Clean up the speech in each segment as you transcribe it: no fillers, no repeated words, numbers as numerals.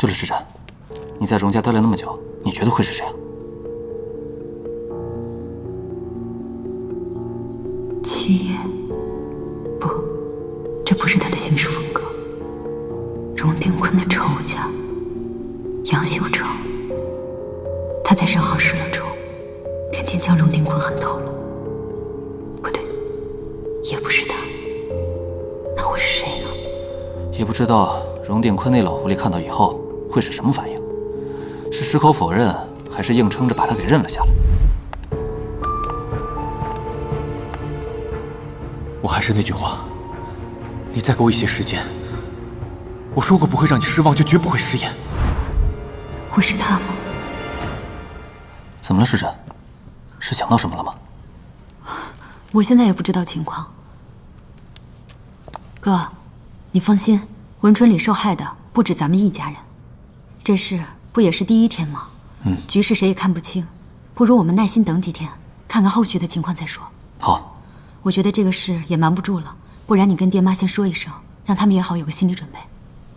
对了，世展，你在荣家待了那么久，你觉得会是谁啊？七爷，不，这不是他的行事风格。荣定坤的仇家杨修成，他在上行失了仇，肯定将荣定坤恨透了。不对，也不是他，那会是谁呢？也不知道荣定坤那老狐狸看到以后会是什么反应，是矢口否认，还是硬撑着把他给认了下来？我还是那句话，你再给我一些时间。我说过不会让你失望，就绝不会食言。会是他吗？怎么了，世展？是想到什么了吗？我现在也不知道情况。哥，你放心，文春里受害的不止咱们一家人，这事不也是第一天吗？局势谁也看不清，不如我们耐心等几天，看看后续的情况再说。好，我觉得这个事也瞒不住了，不然你跟爹妈先说一声，让他们也好有个心理准备。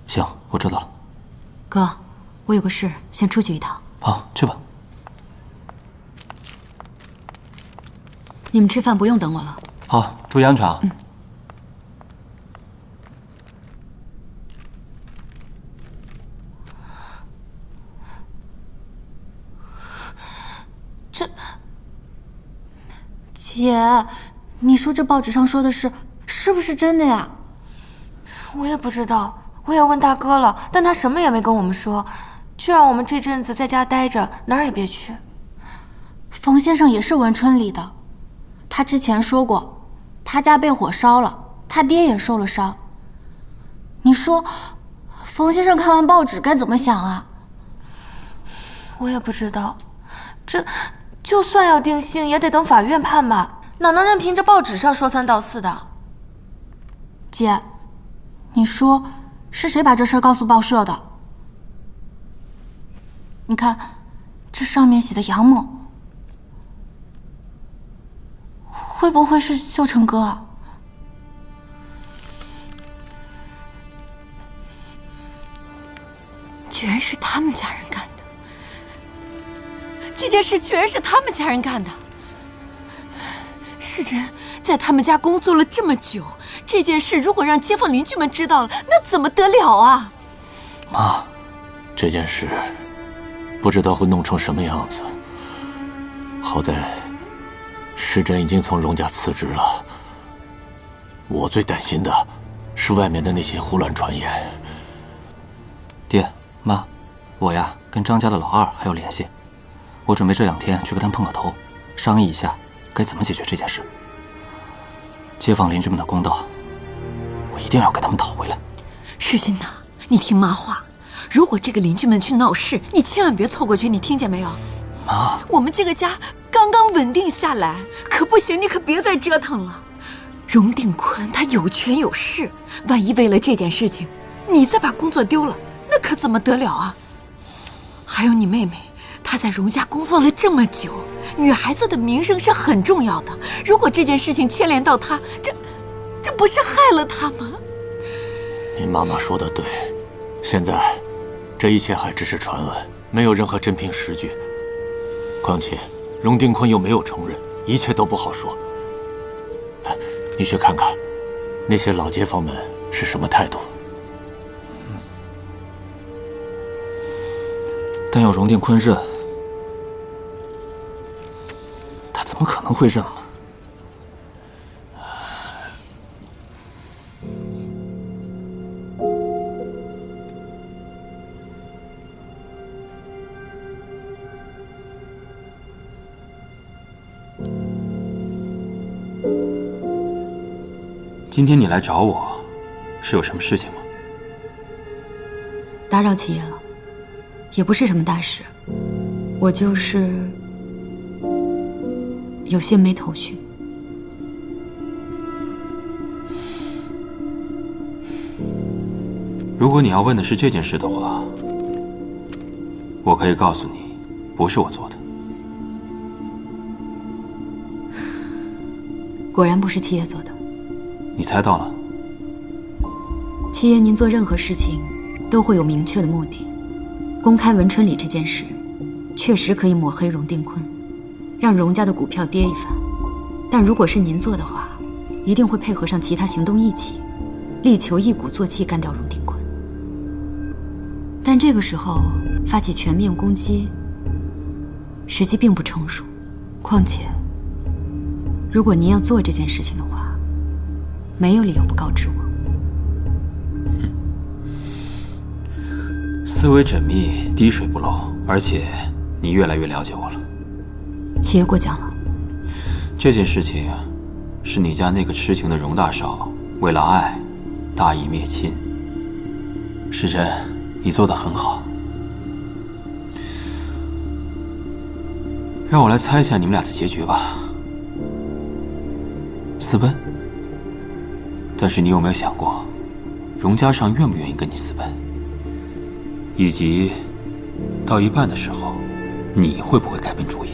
行，我知道了。哥，我有个事，先出去一趟。好，去吧。你们吃饭不用等我了。好，注意安全啊。姐，你说这报纸上说的是不是真的呀？我也不知道，我也问大哥了，但他什么也没跟我们说，就让我们这阵子在家待着，哪儿也别去。冯先生也是文春里的，他之前说过，他家被火烧了，他爹也受了伤。你说，冯先生看完报纸该怎么想啊？我也不知道，这就算要定性，也得等法院判吧，哪能任凭这报纸上说三道四的？姐，你说是谁把这事儿告诉报社的？你看，这上面写的杨某，会不会是秀成哥啊？居然是他们家人干的，这件事居然是他们家人干的。世珍在他们家工作了这么久，这件事如果让街坊邻居们知道了，那怎么得了啊？妈，这件事不知道会弄成什么样子。好在世珍已经从荣家辞职了。我最担心的是外面的那些胡乱传言。爹妈，我呀跟张家的老二还有联系，我准备这2天去跟他们碰个头，商议一下该怎么解决这件事。街坊邻居们的公道，我一定要给他们讨回来。世勋呐，你听妈话，如果这个邻居们去闹事，你千万别凑过去，你听见没有？妈，我们这个家刚刚稳定下来，可不行，你可别再折腾了。荣定坤他有权有势，万一为了这件事情，你再把工作丢了，那可怎么得了啊？还有你妹妹，她在荣家工作了这么久，女孩子的名声是很重要的。如果这件事情牵连到她，这不是害了她吗？你妈妈说的对，现在这一切还只是传闻，没有任何真凭实据。况且荣定坤又没有承认，一切都不好说。哎，你去看看那些老街坊们是什么态度。但要荣定坤认，他怎么可能会认呢？今天你来找我，是有什么事情吗？打扰七爷了，也不是什么大事，我就是有些没头绪。如果你要问的是这件事的话，我可以告诉你，不是我做的。果然不是七爷做的。你猜到了？七爷，您做任何事情都会有明确的目的，公开文春里这件事，确实可以抹黑荣定坤，让荣家的股票跌一番。但如果是您做的话，一定会配合上其他行动一起，力求一鼓作气干掉荣定坤。但这个时候发起全面攻击，时机并不成熟。况且，如果您要做这件事情的话，没有理由不告知我。思维缜密，滴水不漏，而且你越来越了解我了。且过奖了。这件事情是你家那个痴情的荣大少为了爱大义灭亲。时辰，你做得很好。让我来猜一下你们俩的结局吧。私奔？但是你有没有想过，荣家上愿不愿意跟你私奔？以及到一半的时候，你会不会改变主意？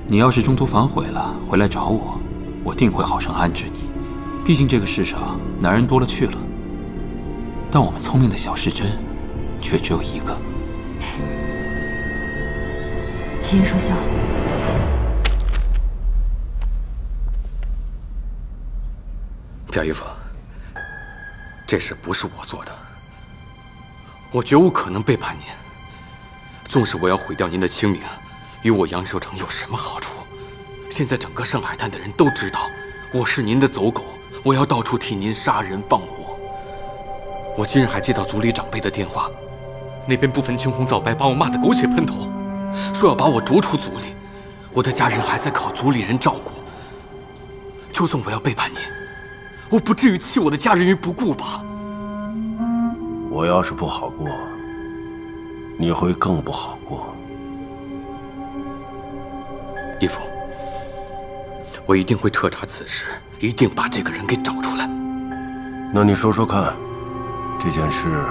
你要是中途反悔了，回来找我，我定会好生安置你。毕竟这个世上男人多了去了，但我们聪明的小世珍却只有一个。秦爷说笑。表姨夫，这事不是我做的，我绝无可能背叛您。纵使我要毁掉您的清名，与我杨秀成有什么好处？现在整个上海滩的人都知道我是您的走狗，我要到处替您杀人放火。我今日还接到族里长辈的电话，那边不分青红皂白把我骂得狗血喷头，说要把我逐出族里。我的家人还在靠族里人照顾。就算我要背叛您，我不至于弃我的家人于不顾吧？我要是不好过，你会更不好过。义父，我一定会彻查此事，一定把这个人给找出来。那你说说看，这件事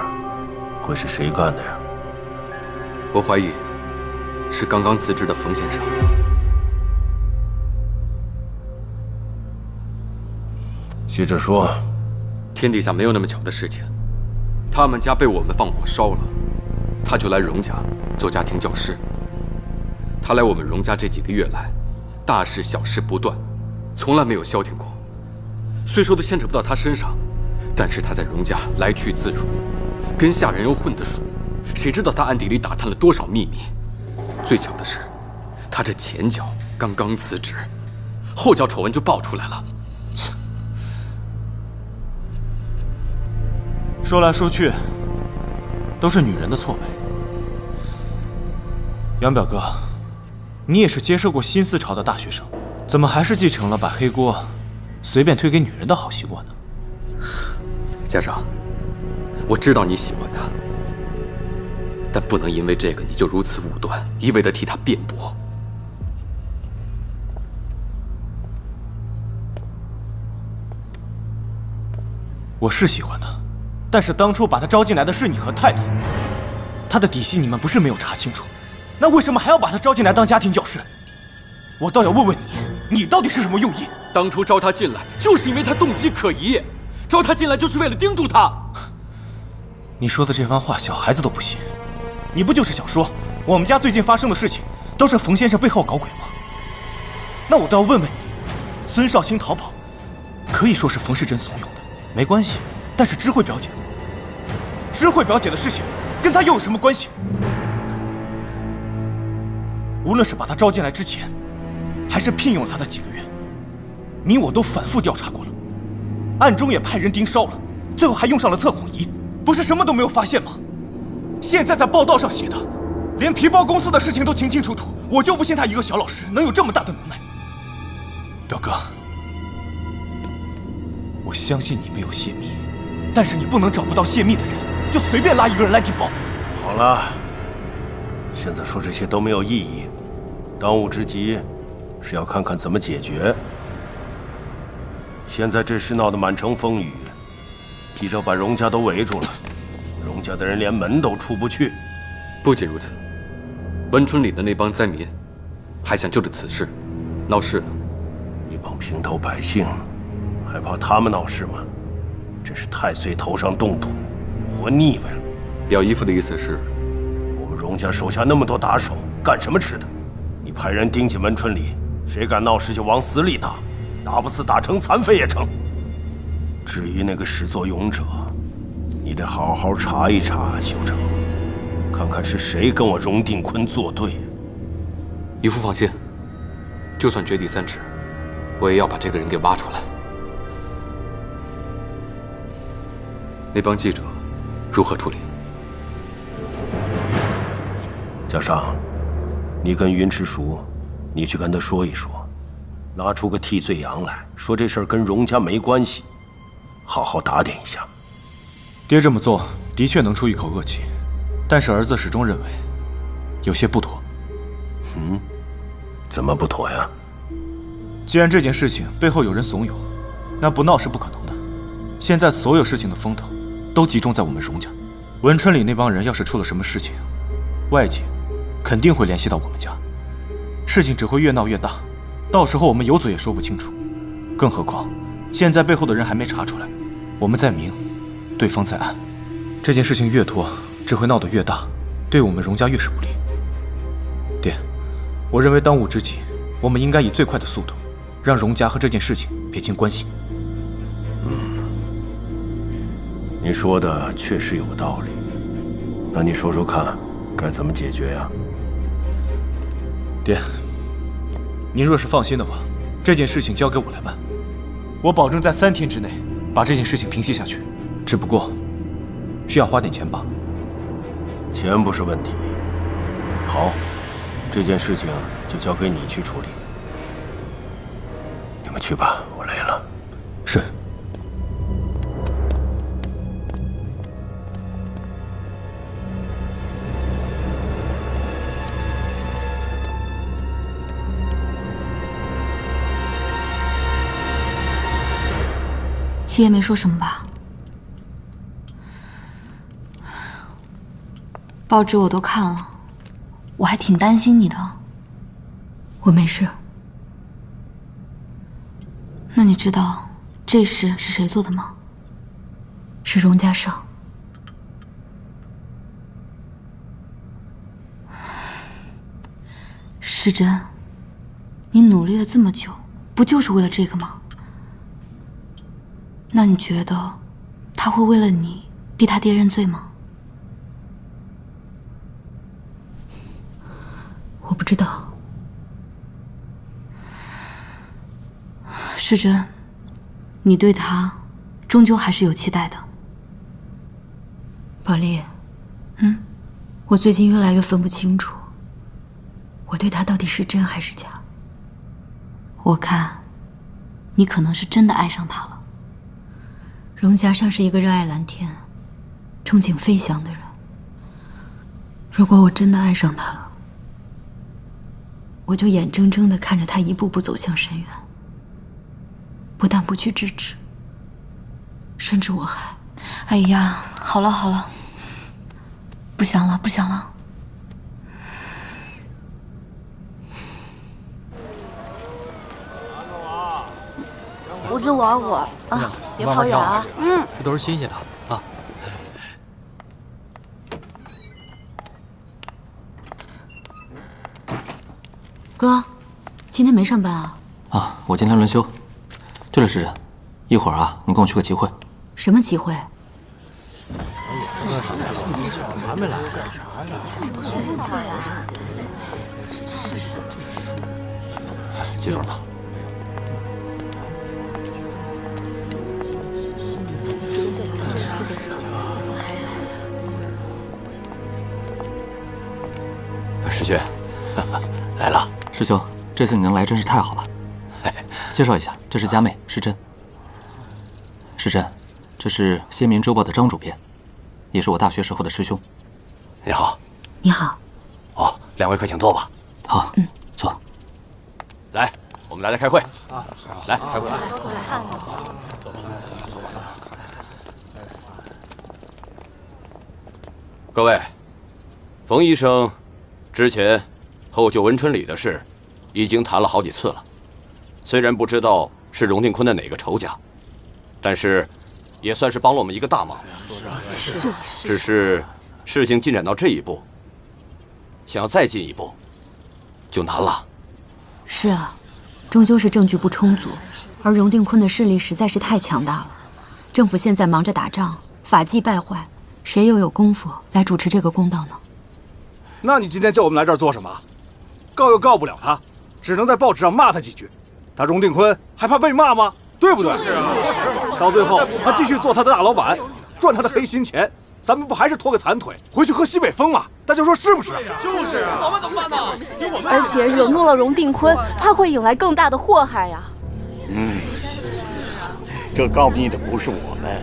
会是谁干的呀？我怀疑是刚刚辞职的冯先生。接着说。天底下没有那么巧的事情，他们家被我们放火烧了，他就来荣家做家庭教师。他来我们荣家这几个月来，大事小事不断，从来没有消停过。虽说都牵扯不到他身上，但是他在荣家来去自如，跟下人又混得熟，谁知道他暗地里打探了多少秘密？最巧的是，他这前脚刚刚辞职，后脚丑闻就爆出来了。说来说去，都是女人的错呗。杨表哥，你也是接受过新思潮的大学生，怎么还是继承了把黑锅随便推给女人的好习惯呢？家长，我知道你喜欢他，但不能因为这个你就如此武断，一味地替他辩驳。我是喜欢他，但是当初把他招进来的是你和太太，他的底细你们不是没有查清楚，那为什么还要把他招进来当家庭教师？我倒要问问你，你到底是什么用意？当初招他进来，就是因为他动机可疑，招他进来就是为了盯住他。你说的这番话，小孩子都不信。你不就是想说，我们家最近发生的事情都是冯先生背后搞鬼吗？那我倒要问问你，孙少卿逃跑，可以说是冯世珍怂恿的，没关系。但是知慧表姐，知慧表姐的事情跟他又有什么关系？无论是把他招进来之前，还是聘用了他的几个月，你我都反复调查过了，暗中也派人盯梢了，最后还用上了测谎仪，不是什么都没有发现吗？现在在报道上写的，连皮包公司的事情都清清楚楚，我就不信他一个小老师能有这么大的能耐。表哥，我相信你没有泄密，但是你不能找不到泄密的人，就随便拉一个人来顶包。好了，现在说这些都没有意义，当务之急是要看看怎么解决。现在这事闹得满城风雨，记者把荣家都围住了，荣家的人连门都出不去。不仅如此，文春里的那帮灾民还想就着此事闹事呢。一帮平头百姓还怕他们闹事吗？真是太岁头上动土，活腻歪了。表姨夫的意思是，荣家手下那么多打手，干什么吃的？你派人盯紧文春里，谁敢闹事就往死里打，打不死打成残废也成。至于那个始作俑者，你得好好查一查，修成，看看是谁跟我荣定坤作对。姨父放心，就算绝地3尺，我也要把这个人给挖出来。那帮记者如何处理？嘉上，你跟云池叔，你去跟他说一说，拿出个替罪羊来，说这事儿跟荣家没关系，好好打点一下。爹这么做的确能出一口恶气，但是儿子始终认为有些不妥。怎么不妥呀？既然这件事情背后有人怂恿，那不闹是不可能的。现在所有事情的风头都集中在我们荣家，文春里那帮人要是出了什么事情，外界肯定会联系到我们家，事情只会越闹越大，到时候我们有嘴也说不清楚。更何况现在背后的人还没查出来，我们在明，对方在暗，这件事情越拖只会闹得越大，对我们荣家越是不利。爹，我认为当务之急，我们应该以最快的速度，让荣家和这件事情撇清关系。你说的确实有道理，那你说说看，该怎么解决呀？爹，您若是放心的话，这件事情交给我来办，我保证在3天之内把这件事情平息下去。只不过需要花点钱罢了。钱不是问题。好，这件事情就交给你去处理。你们去吧，我累了。是。七爷没说什么吧？报纸我都看了，我还挺担心你的。我没事。那你知道这事是谁做的吗？是荣家少。世珍，你努力了这么久，不就是为了这个吗？那你觉得他会为了你逼他爹认罪吗？我不知道。世珍，你对他终究还是有期待的。宝莉，我最近越来越分不清楚，我对他到底是真还是假。我看，你可能是真的爱上他了。荣家尚是一个热爱蓝天、憧憬飞翔的人。如果我真的爱上他了，我就眼睁睁地看着他一步步走向深渊，不但不去制止，甚至我还……哎呀，好了好了，不想了不想了。我就玩会儿啊，别跑远啊。这都是新鲜的啊。哥，今天没上班啊？啊，我今天轮休。对了，世珍，一会儿啊，你跟我去个集会。什么集会？还没来干啥呀？记住了吗？师兄，来了。师兄，这次你能来真是太好了。介绍一下，这是佳妹世珍。世珍，这是《先民周报》的张主编，也是我大学时候的师兄。你好。你好。哦，两位快请坐吧。好，坐。来，我们大家开会啊！来，开会。各位，冯医生之前后救文春里的事，已经谈了好几次了。虽然不知道是荣定坤的哪个仇家，但是也算是帮了我们一个大忙。只是事情进展到这一步，想要再进一步，就难了。是啊，终究是证据不充足，而荣定坤的势力实在是太强大了。政府现在忙着打仗，法纪败坏，谁又有功夫来主持这个公道呢？那你今天叫我们来这儿做什么？告又告不了他，只能在报纸上骂他几句。他荣定坤还怕被骂吗？对不对？是啊。到最后他继续做他的大老板，赚他的黑心钱，咱们不还是拖个残腿回去喝西北风吗？大家说是不是？就是啊。我们怎么办呢？而且惹怒了荣定坤，怕会引来更大的祸害呀。这告密的不是我们，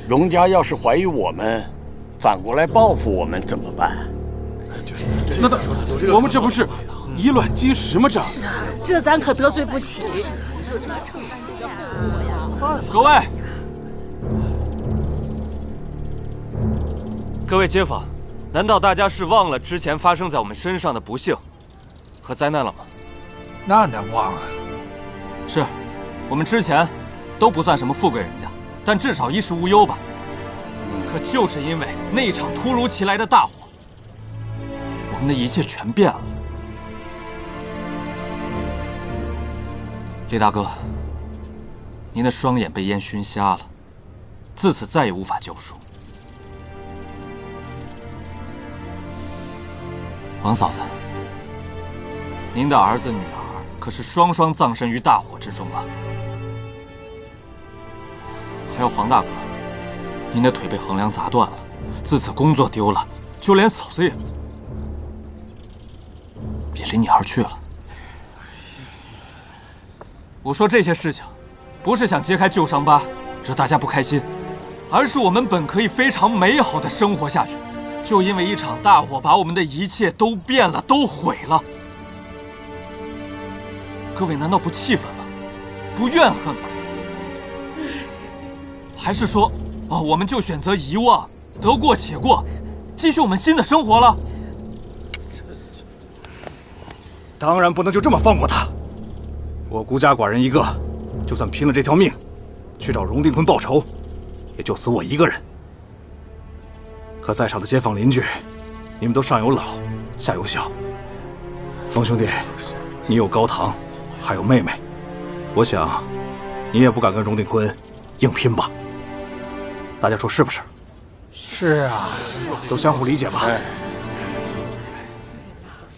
荣家要是怀疑我们，反过来报复我们怎么办？那我们这不是以卵击石吗？这咱可得罪不起。各位街坊，难道大家是忘了之前发生在我们身上的不幸和灾难了吗？那能忘啊？是，我们之前都不算什么富贵人家，但至少衣食无忧吧。可就是因为那场突如其来的大火，我们的一切全变了。李大哥，您的双眼被烟熏瞎了，自此再也无法救赎。王嫂子，您的儿子女儿可是双双葬身于大火之中啊！还有黄大哥，您的腿被横梁砸断了，自此工作丢了，就连嫂子也离你而去了。我说这些事情，不是想揭开旧伤疤，惹大家不开心，而是我们本可以非常美好的生活下去，就因为一场大火，把我们的一切都变了，都毁了。各位难道不气愤吗？不怨恨吗？还是说，我们就选择遗忘，得过且过，继续我们新的生活了？当然不能就这么放过他。我孤家寡人一个，就算拼了这条命，去找荣定坤报仇，也就死我一个人。可在场的街坊邻居，你们都上有老，下有小。冯兄弟，你有高堂，还有妹妹，我想你也不敢跟荣定坤硬拼吧？大家说是不是？是啊，都相互理解吧。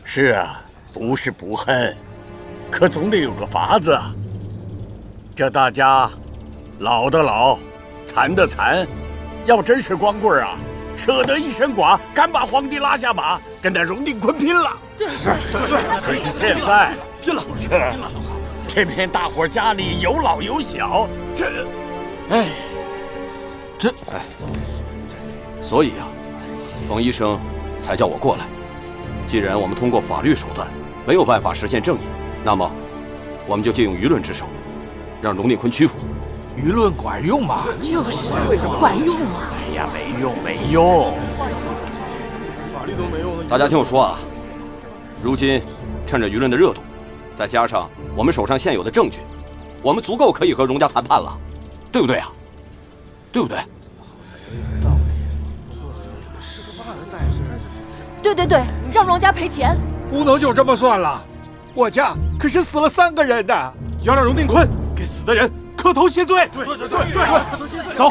是啊，不是不恨，可总得有个法子啊。这大家老的老，残的残，要真是光棍啊，舍得一身剐，敢把皇帝拉下马，跟那荣定坤拼了。是。可是现在拼了，偏偏大伙家里有老有小，所以啊，冯医生才叫我过来。既然我们通过法律手段没有办法实现正义，那么我们就借用舆论之手，让荣定坤屈服。舆论管用吗？就是管用吗？哎呀，没用。法律都没用了。大家听我说啊，如今趁着舆论的热度，再加上我们手上现有的证据，我们足够可以和荣家谈判了，对不对啊？对不对？对，让荣家赔钱。不能就这么算了，我家可是死了3个人的，要让荣定坤给死的人磕头谢罪。对，走，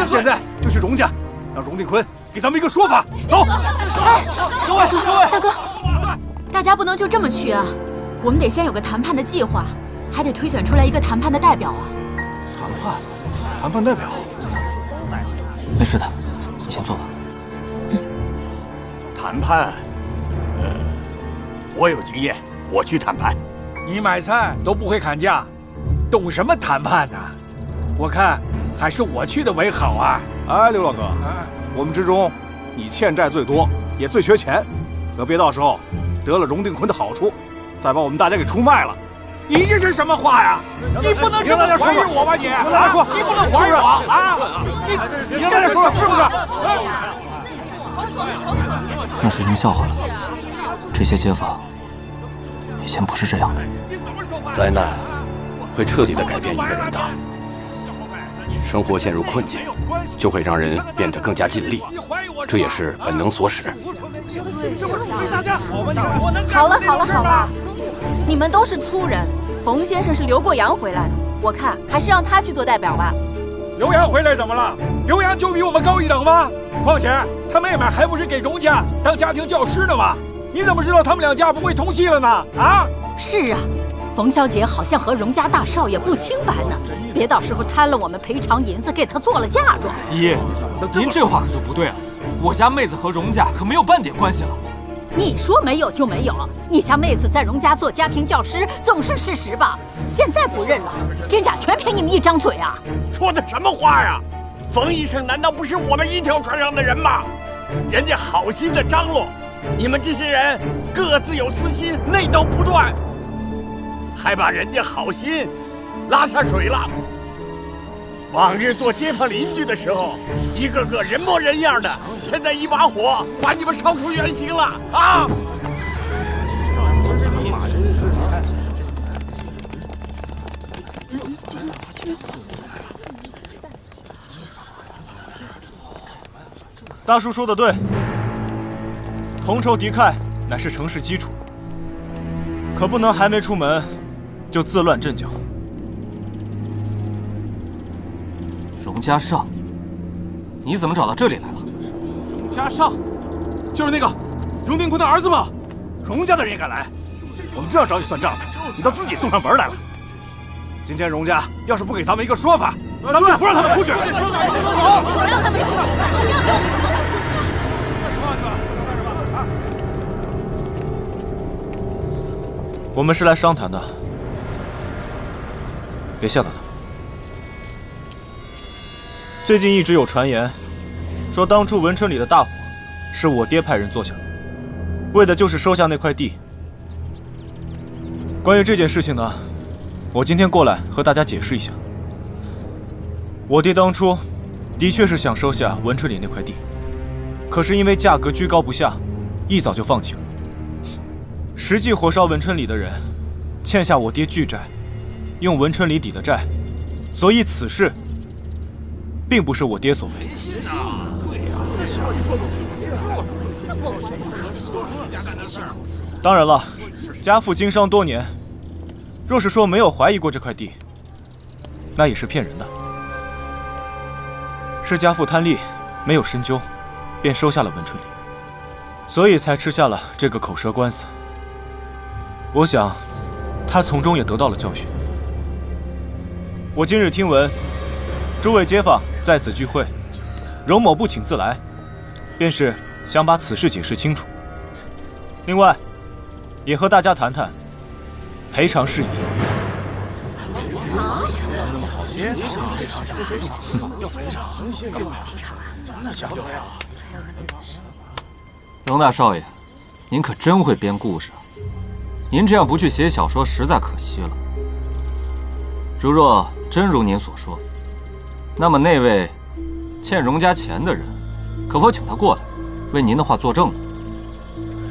现在就去荣家，让荣定坤给咱们一个说法。走，各位，大哥，大家不能就这么去啊，我们得先有个谈判的计划，还得推选出来一个谈判的代表啊。谈判代表？没事的，你先坐吧。谈判，我有经验，我去谈判。你买菜都不会砍价，懂什么谈判呢？我看还是我去的为好啊！哎，刘老哥，我们之中你欠债最多，也最缺钱，可别到时候得了荣定坤的好处，再把我们大家给出卖了。你这是什么话呀？你不能这么怀疑我吧你？你不能怀疑我啊！你这样说是不是？让事情笑话了。这些街坊以前不是这样的。灾难会彻底的改变一个人的。生活陷入困境，就会让人变得更加尽力，这也是本能所使。这不是为大家好吗？好了好了好了，你们都是粗人。冯先生是刘过阳回来的，我看还是让他去做代表吧。刘洋回来怎么了？刘洋就比我们高一等吗？况且他妹妹还不是给荣家当家庭教师呢吗？你怎么知道他们两家不会通气了呢？啊？是啊，冯小姐好像和荣家大少爷不清白呢，别到时候贪了我们赔偿银子给他做了嫁妆。姨，您这话可就不对了，我家妹子和荣家可没有半点关系了。你说没有就没有，你家妹子在荣家做家庭教师总是事实吧？现在不认了，真假全凭你们一张嘴啊！说的什么话呀？冯医生难道不是我们一条船上的人吗？人家好心的张罗，你们这些人各自有私心，内斗不断，还把人家好心拉下水了。往日做街坊邻居的时候，一个个人模人样的，现在一把火把你们烧出原形了啊！大叔说的对，同仇敌忾乃是成事基础，可不能还没出门就自乱阵脚。荣家尚，你怎么找到这里来了？荣家尚，就是那个荣定坤的儿子吗？荣家的人也敢来，我们正要找你算账呢，你倒自己送上门来了。今天荣家要是不给咱们一个说法，咱们就不让他们出去。不让他们出去，不要给我们一个说法。我们是来商谈的，别吓到他。最近一直有传言，说当初文春里的大火是我爹派人做下的，为的就是收下那块地。关于这件事情呢，我今天过来和大家解释一下。我爹当初的确是想收下文春里那块地，可是因为价格居高不下，一早就放弃了。实际火烧文春里的人，欠下我爹巨债，用文春里抵的债，所以此事并不是我爹所为。当然了，家父经商多年，若是说没有怀疑过这块地，那也是骗人的。是家父贪利，没有深究，便收下了文春里，所以才吃下了这个口舌官司。我想，他从中也得到了教训。我今日听闻，诸位街坊在此聚会，荣某不请自来，便是想把此事解释清楚。另外，也和大家谈谈赔偿事宜。荣大少爷，您可真会编故事啊！您这样不去写小说，实在可惜了。如若真如您所说，那么那位欠荣家钱的人，可否请他过来，为您的话作证？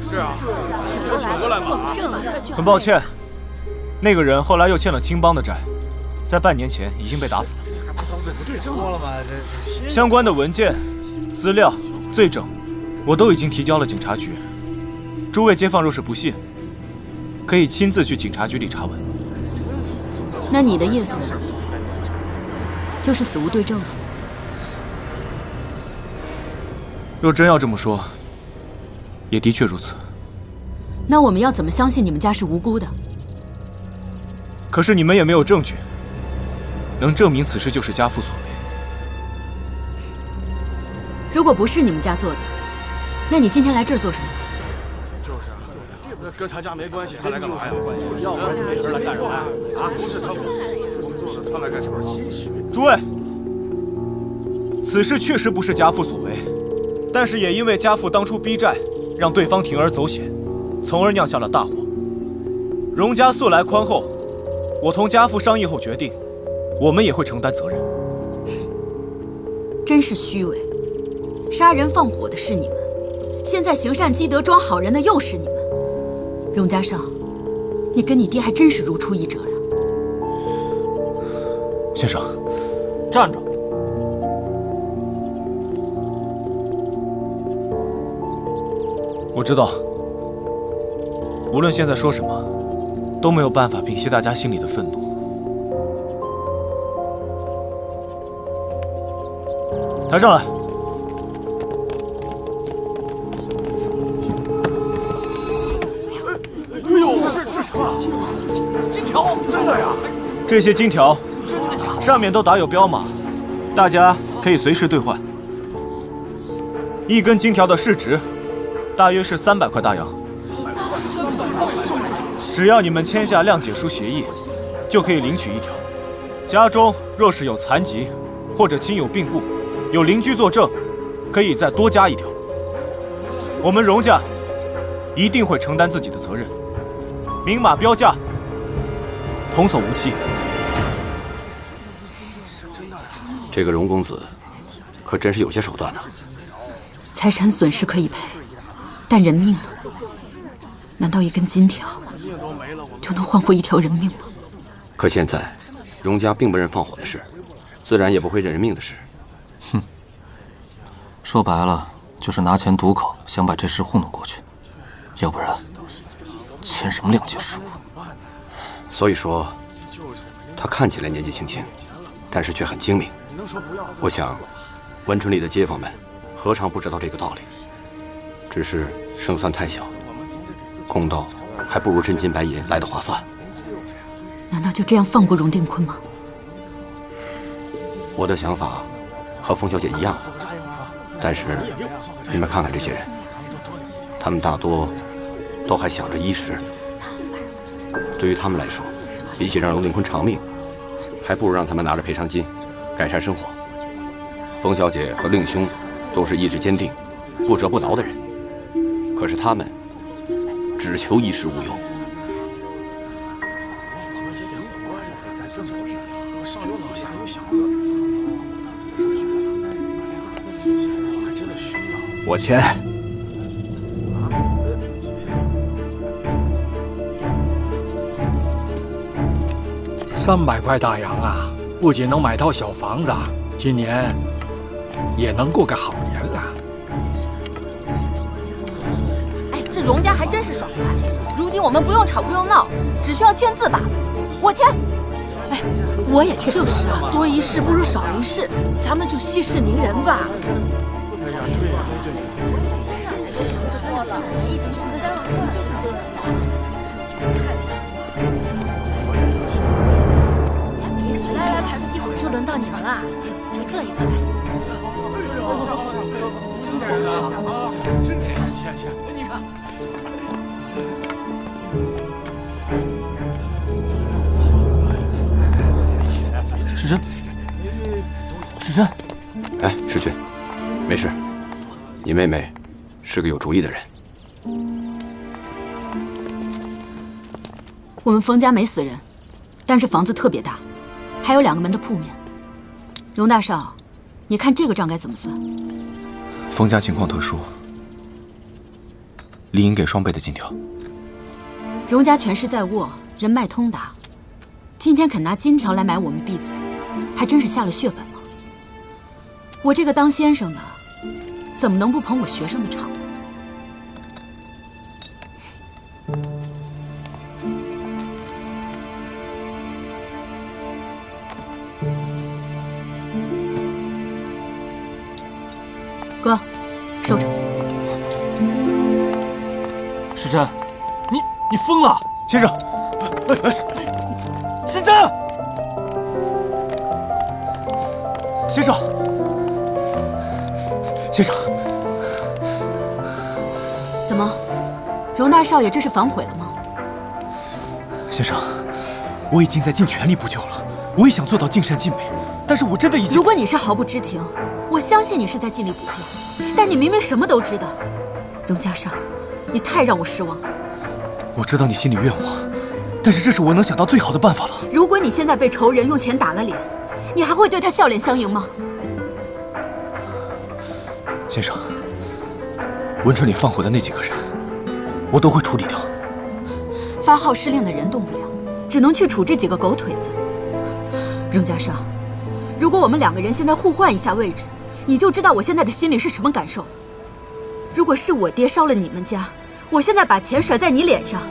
是啊，请过来嘛。很抱歉，那个人后来又欠了青帮的债，在半年前已经被打死了。相关的文件、资料、罪证，我都已经提交了警察局。诸位街坊若是不信，可以亲自去警察局里查问。那你的意思就是死无对证？若真要这么说，也的确如此。那我们要怎么相信你们家是无辜的？可是你们也没有证据能证明此事就是家父所为。如果不是你们家做的，那你今天来这儿做什么？就是啊，跟他家没关系，他来干嘛呀？要不然你没事来干什么呀？啊，不是他做，他来干什么？诸位，此事确实不是家父所为，但是也因为家父当初逼债，让对方铤而走险，从而酿下了大祸。荣家素来宽厚，我同家父商议后决定，我们也会承担责任。真是虚伪！杀人放火的是你们，现在行善积德装好人的又是你们。荣家尚，你跟你爹还真是如出一辙呀。先生，站住！我知道，无论现在说什么，都没有办法平息大家心里的愤怒。抬上来。哎呦，这什么？金条？真的呀？这些金条上面都打有标码，大家可以随时兑换。一根金条的市值大约是300块大洋。只要你们签下谅解书协议，就可以领取一条。家中若是有残疾或者亲友病故，有邻居作证，可以再多加一条。我们荣家一定会承担自己的责任，明码标价，童叟无欺。这个荣公子可真是有些手段呢。财产损失可以赔，但人命呢？难道一根金条就能换回一条人命吗？可现在，荣家并不认放火的事，自然也不会认人命的事。哼，说白了就是拿钱堵口，想把这事糊弄过去。要不然，签什么谅解书？所以说，他看起来年纪轻轻，但是却很精明。我想，温春里的街坊们何尝不知道这个道理？只是胜算太小，公道还不如真金白银来得划算。难道就这样放过荣定坤吗？我的想法和冯小姐一样，但是你们看看这些人，他们大多都还想着衣食。对于他们来说，比起让荣定坤偿命，还不如让他们拿着赔偿金改善生活。冯小姐和令兄都是意志坚定、不折不挠的人，可是他们只求衣食无忧。我签。300块大洋啊，不仅能买套小房子，今年也能过个好年了。哎，这荣家还真是爽快。如今我们不用吵不用闹，只需要签字罢了。我签。哎，我也去。就是啊，多一事不如少一事，咱们就息事宁人吧。哎呀，对呀，对。一起去吃。来，一会儿就轮到你们了，一个一个来。真点啊！真点，签，你看。世珍，世珍，哎，世俊，没事。你妹妹是个有主意的人。我们冯家没死人，但是房子特别大，还有2个门的铺面。荣大少，你看这个账该怎么算？冯家情况特殊，理应给双倍的金条。荣家权势在握，人脉通达，今天肯拿金条来买我们闭嘴，还真是下了血本了。我这个当先生的，怎么能不捧我学生的场呢？哥，收着。世珍，你疯了！先生，世珍，先生，先生，怎么，荣大少爷这是反悔了吗？先生，我已经在尽全力补救了，我也想做到尽善尽美，但是我真的已经……如果你是毫不知情，我相信你是在尽力补救，但你明明什么都知道。荣家少，你太让我失望了。我知道你心里怨我，但是这是我能想到最好的办法了。如果你现在被仇人用钱打了脸，你还会对他笑脸相迎吗？先生，温春里放火的那几个人，我都会处理掉。发号施令的人动不了，只能去处这几个狗腿子。荣家少，如果我们2个人现在互换一下位置，你就知道我现在的心里是什么感受了。如果是我爹烧了你们家，我现在把钱甩在你脸上，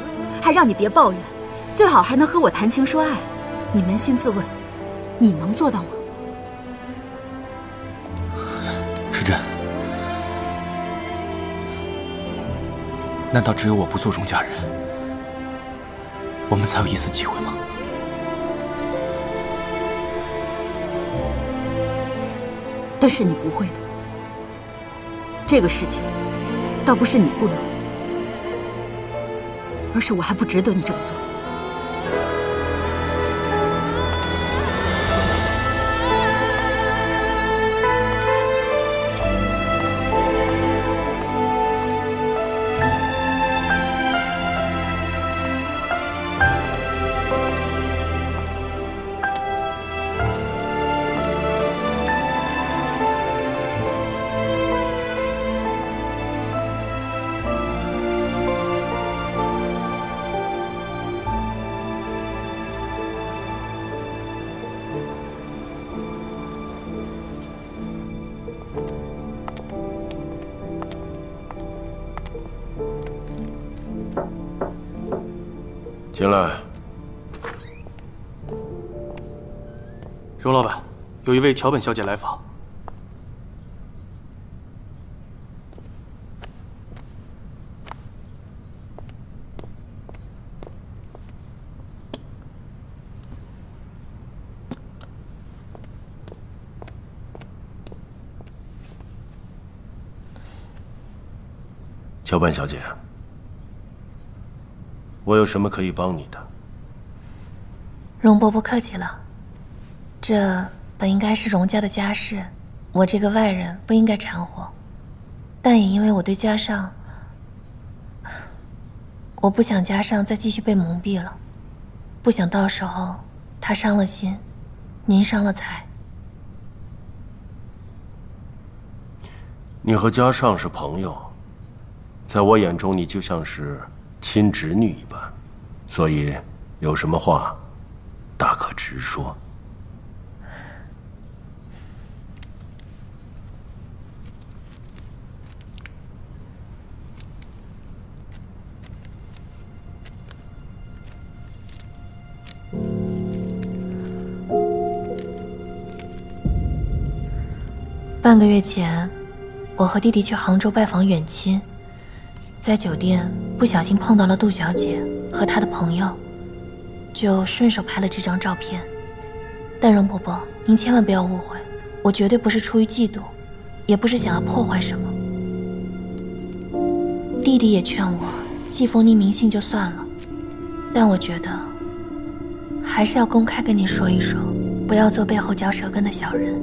还让你别抱怨，最好还能和我谈情说爱，你扪心自问，你能做到吗？时珍，难道只有我不做荣家人，我们才有一丝机会吗？但是你不会的，这个事情倒不是你不能，而是我还不值得你这么做。进来。荣老板，有一位桥本小姐来访。桥本小姐，我有什么可以帮你的？荣伯伯客气了，这本应该是荣家的家事，我这个外人不应该掺和。但也因为我对家上，我不想家上再继续被蒙蔽了，不想到时候他伤了心，您伤了财。你和家上是朋友，在我眼中你就像是亲侄女一般，所以有什么话大可直说。半个月前，我和弟弟去杭州拜访远亲，在酒店不小心碰到了杜小姐和她的朋友，就顺手拍了这张照片。但荣伯伯，您千万不要误会，我绝对不是出于嫉妒，也不是想要破坏什么。弟弟也劝我寄封匿名信就算了，但我觉得还是要公开跟您说一说，不要做背后嚼舌根的小人。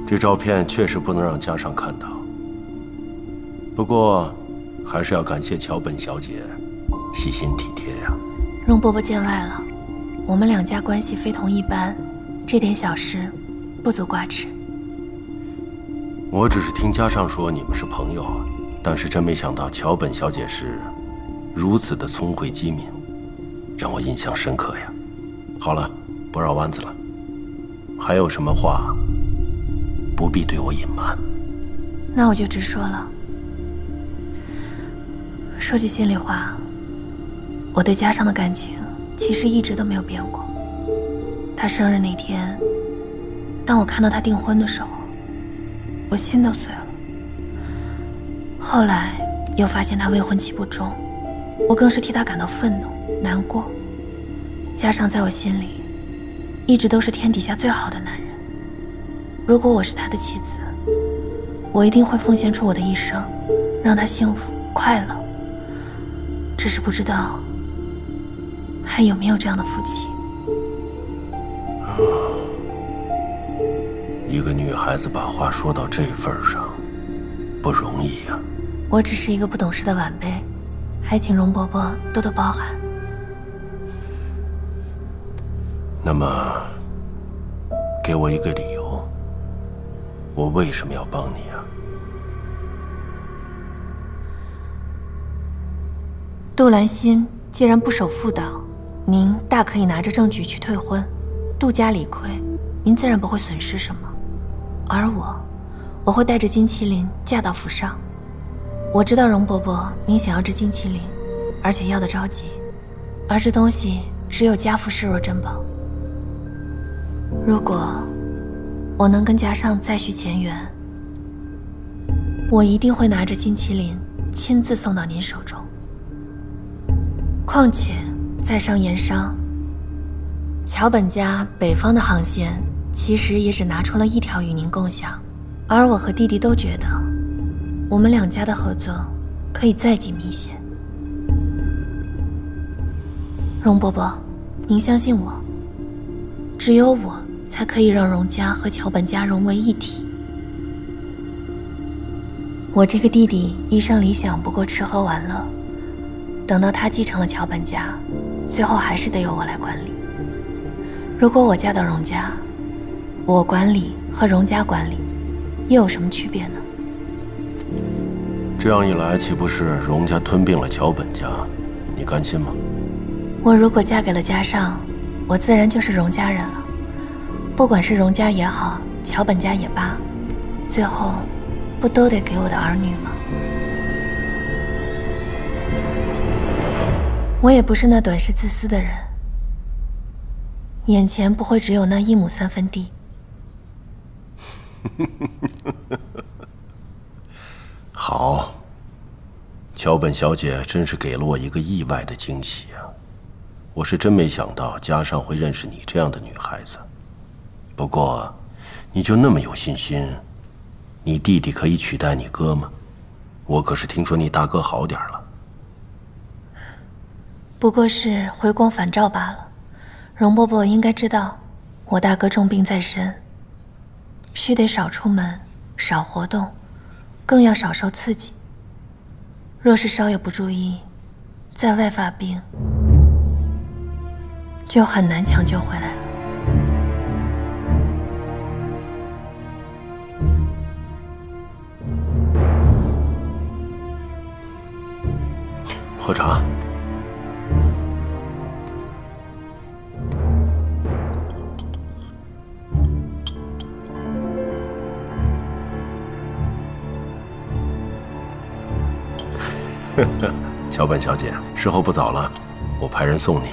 这照片确实不能让家上看到，不过还是要感谢桥本小姐细心体贴呀。荣伯伯见外了，我们两家关系非同一般，这点小事不足挂齿。我只是听家上说你们是朋友，但是真没想到桥本小姐是如此的聪慧机敏，让我印象深刻呀。好了，不绕弯子了，还有什么话不必对我隐瞒。那我就直说了。说句心里话，我对家上的感情其实一直都没有变过。他生日那天，当我看到他订婚的时候，我心都碎了。后来又发现他未婚妻不忠，我更是替他感到愤怒、难过。家上在我心里一直都是天底下最好的男人。如果我是他的妻子，我一定会奉献出我的一生，让他幸福快乐。只是不知道还有没有这样的夫妻。一个女孩子把话说到这份上，不容易呀。我只是一个不懂事的晚辈，还请荣伯伯多多包涵。那么，给我一个理由，我为什么要帮你啊？杜兰心既然不守妇道，您大可以拿着证据去退婚。杜家理亏，您自然不会损失什么。而我会带着金麒麟嫁到府上。我知道容伯伯您想要这金麒麟，而且要得着急，而这东西只有家父视若珍宝。如果我能跟家上再续前缘，我一定会拿着金麒麟亲自送到您手中。况且在上言商，桥本家北方的航线其实也只拿出了一条与您共享，而我和弟弟都觉得我们两家的合作可以再紧密些。容伯伯，您相信我，只有我才可以让容家和桥本家融为一体。我这个弟弟一生理想不过吃喝玩乐，等到他继承了桥本家，最后还是得由我来管理。如果我嫁到容家，我管理和容家管理又有什么区别呢？这样一来，岂不是容家吞并了桥本家？你甘心吗？我如果嫁给了家上，我自然就是容家人了。不管是容家也好，桥本家也罢，最后不都得给我的儿女吗？我也不是那短视自私的人，眼前不会只有那1亩3分地。好，桥本小姐真是给了我一个意外的惊喜啊！我是真没想到家上会认识你这样的女孩子。不过，你就那么有信心，你弟弟可以取代你哥吗？我可是听说你大哥好点了。不过是回光返照罢了。容伯伯应该知道，我大哥重病在身，须得少出门，少活动，更要少受刺激。若是稍有不注意，在外发病，就很难抢救回来了。喝茶。桥本小姐，时候不早了，我派人送你。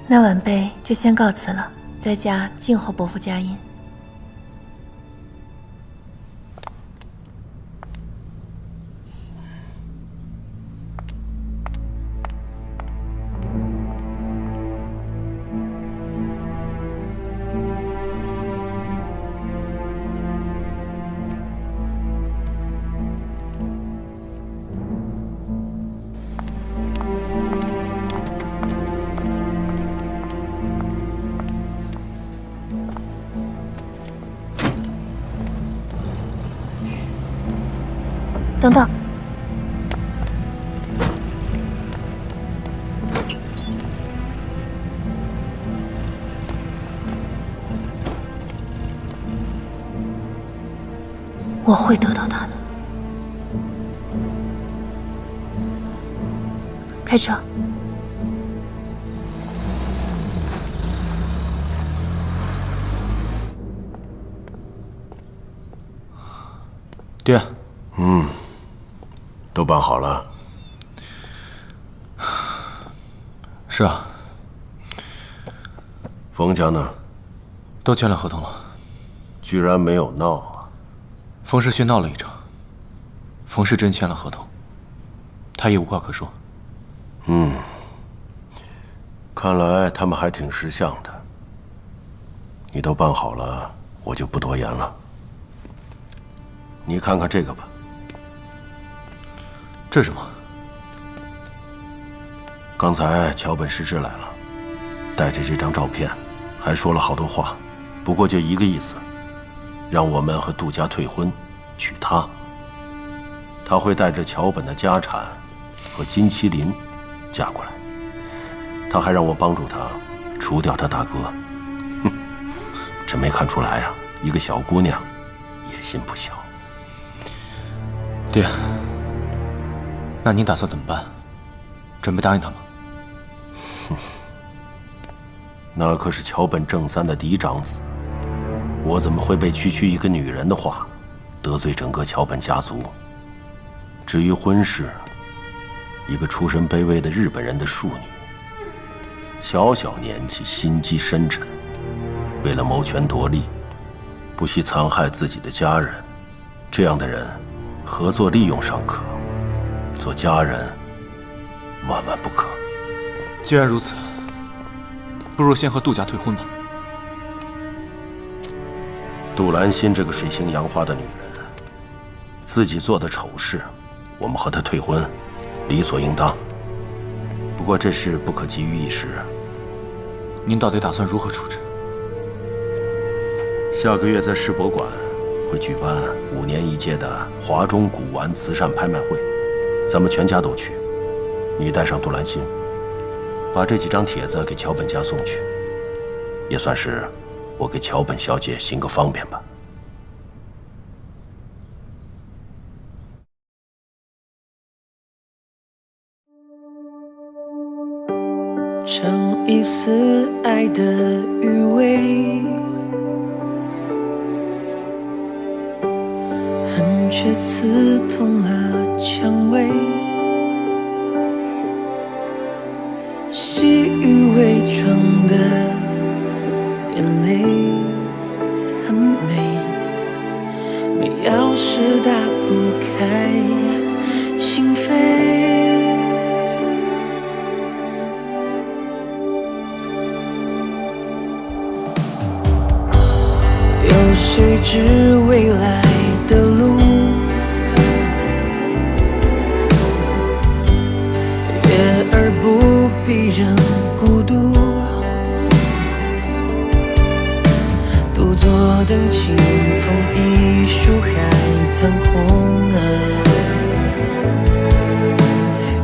那晚辈就先告辞了，在家静候伯父佳音。等等，我会得到他的。开车。爹。都办好了。是啊。冯家呢？都签了合同了。居然没有闹啊！冯世勋闹了一场，冯世珍签了合同，他也无话可说。看来他们还挺识相的。你都办好了，我就不多言了。你看看这个吧。这是什么？刚才桥本师之来了，带着这张照片，还说了好多话，不过就一个意思，让我们和杜家退婚，娶她。他会带着桥本的家产和金麒麟嫁过来。他还让我帮助他除掉他大哥。哼，真没看出来啊，一个小姑娘野心不小。爹。那您打算怎么办？准备答应他吗？哼，那可是桥本正三的嫡长子，我怎么会被区区一个女人的话得罪整个桥本家族？至于婚事，一个出身卑微的日本人的庶女，小小年纪心机深沉，为了谋权夺利，不惜残害自己的家人。这样的人，合作利用尚可，做家人万万不可。既然如此，不如先和杜家退婚吧。杜兰心这个水性杨花的女人，自己做的丑事，我们和她退婚，理所应当。不过这事不可急于一时。您到底打算如何处置？下个月在世博馆会举办5年1届的华中古玩慈善拍卖会，咱们全家都去。你带上杜兰心，把这几张帖子给桥本家送去，也算是我给桥本小姐行个方便吧。尝一丝爱的余味，恨却刺痛了蔷薇，细雨伪装的眼泪很美，没钥匙打不开心扉。有谁知未来的路，月儿不必人孤独，独坐等清风一树海棠红啊，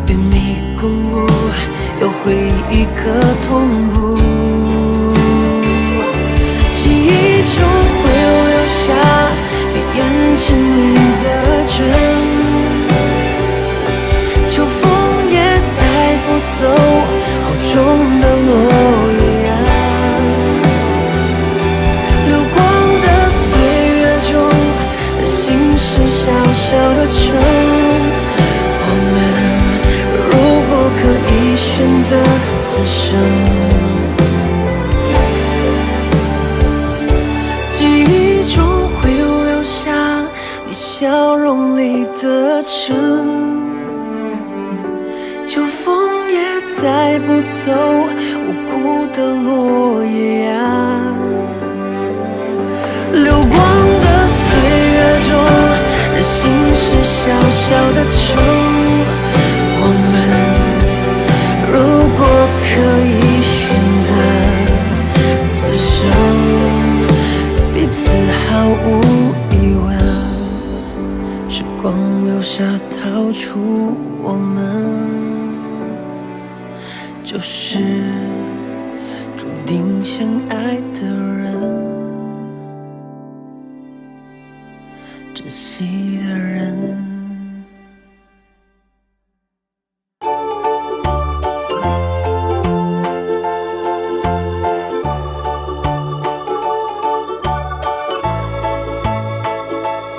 与你共舞，又会一颗痛步，记忆中会留下你眼睛里的真，秋风也带不走好重的落叶啊，流光的岁月中，任心是小小的城，我们如果可以选择此生，记忆中会留下你笑容里的真，秋风也带不走无辜的落叶啊，流光的岁月中，任心是小小的城，我们如果可以选择此生，彼此毫无疑问，时光留下逃出我们，就是注定相爱的人，珍惜的人。